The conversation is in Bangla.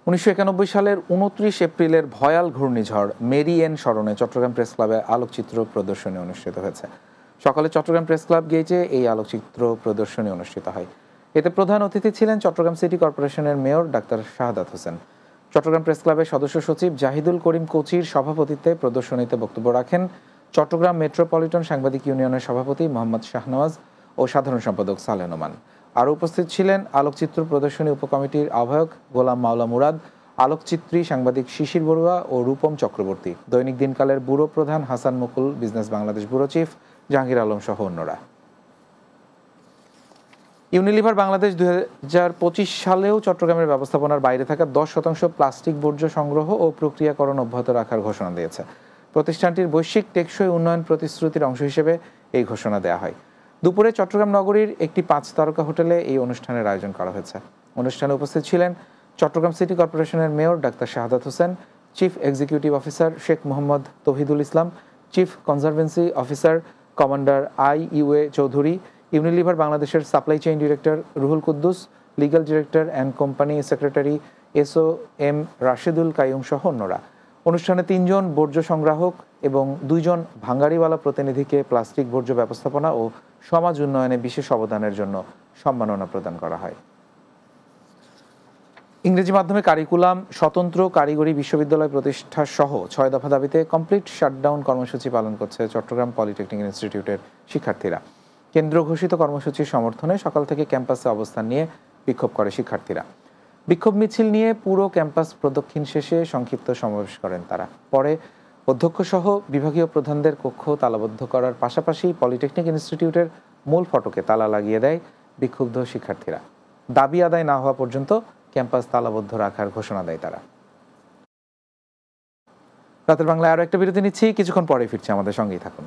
1991 সালের 29 এপ্রিলের ভয়াল ঘূর্ণিঝড় মেরিয়েন স্মরণে চট্টগ্রাম প্রেস ক্লাবে আলোকচিত্র প্রদর্শনী অনুষ্ঠিত হয়েছে। সকালে চট্টগ্রাম প্রেস ক্লাব গেইটে এই আলোকচিত্র প্রদর্শনী অনুষ্ঠিত হয়। এতে প্রধান অতিথি ছিলেন চট্টগ্রাম সিটি কর্পোরেশনের mayor doctor Shahadat Hossain. Chittagong press ক্লাবের সদস্য সচিব জাহিদুল করিম কোচির সভাপতিত্বে প্রদর্শনীতে বক্তব্য রাখেন চট্টগ্রাম মেট্রোপলিটন সাংবাদিক ইউনিয়নের সভাপতি মোহাম্মদ শাহনওয়াজ ও সাধারণ সম্পাদক সালেহ নোমান। আরও উপস্থিত ছিলেন আলোকচিত্র প্রদর্শনী উপকমিটির আহ্বায়ক গোলাম মাওলা মুরাদ, আলোকচিত্রী সাংবাদিক শিশির বড়ুয়া ও রূপম চক্রবর্তী, দৈনিক দিনকালের ব্যুরো প্রধান Hasan Mukul, Business Bangladesh bureau chief Jahangir Alam সহ অন্যরা। ইউনিলিভার বাংলাদেশ 2025 সালেও চট্টগ্রামের ব্যবস্থাপনার বাইরে থাকা 10% প্লাস্টিক বর্জ্য সংগ্রহ ও প্রক্রিয়াকরণ অব্যাহত রাখার ঘোষণা দিয়েছে। প্রতিষ্ঠানটির বৈশ্বিক টেকসই উন্নয়ন প্রতিশ্রুতির অংশ হিসেবে এই ঘোষণা দেওয়া হয়। দুপুরে চট্টগ্রাম নগরীর একটি 5 তারকা হোটেলে এই অনুষ্ঠানের আয়োজন করা হয়েছে। অনুষ্ঠানে উপস্থিত ছিলেন চট্টগ্রাম সিটি কর্পোরেশনের mayor doctor Shahadat Hossain, chief executive officer Sheikh Mohammad Tauhidul Islam, chief conservancy officer commander IUA Chowdhury, Unilever বাংলাদেশের supply chain director Ruhul Quddus, legal director and company secretary SOM Rashedul Qayyum সহ অন্যরা। অনুষ্ঠানে 3 জন বর্জ্য সংগ্রাহক এবং 2 জন ভাঙ্গাড়িওয়ালা প্রতিনিধিকে প্লাস্টিক বর্জ্য ব্যবস্থাপনা ও সমাজ উন্নয়নে বিশেষ অবদানের জন্য সম্মাননা প্রদান করা হয়। ইংরেজি মাধ্যমে কারিকুলাম স্বতন্ত্র কারিগরি বিশ্ববিদ্যালয় প্রতিষ্ঠা সহ 6 দফা দাবিতে কমপ্লিট শাটডাউন কর্মসূচি পালন করছে চট্টগ্রাম পলিটেকনিক ইনস্টিটিউটের শিক্ষার্থীরা। কেন্দ্র ঘোষিত কর্মসূচির সমর্থনে সকাল থেকে ক্যাম্পাসে অবস্থান নিয়ে বিক্ষোভ করে শিক্ষার্থীরা। বিক্ষোভ মিছিল নিয়ে পুরো ক্যাম্পাস প্রদক্ষিণ শেষে সংক্ষিপ্ত সমাবেশ করেন তারা। পরে অধ্যক্ষ সহ বিভাগীয় প্রধানদের কক্ষ তালাবদ্ধ করার পাশাপাশি পলিটেকনিক ইনস্টিটিউটের মূল ফটকে তালা লাগিয়ে দেয় বিক্ষুব্ধ শিক্ষার্থীরা। দাবি আদায় না হওয়া পর্যন্ত ক্যাম্পাস তালাবদ্ধ রাখার ঘোষণা দেয় তারা। রাতের বাংলায় আরও একটা বিরতি নিচ্ছি, কিছুক্ষণ পরে ফিরছি, আমাদের সঙ্গেই থাকুন।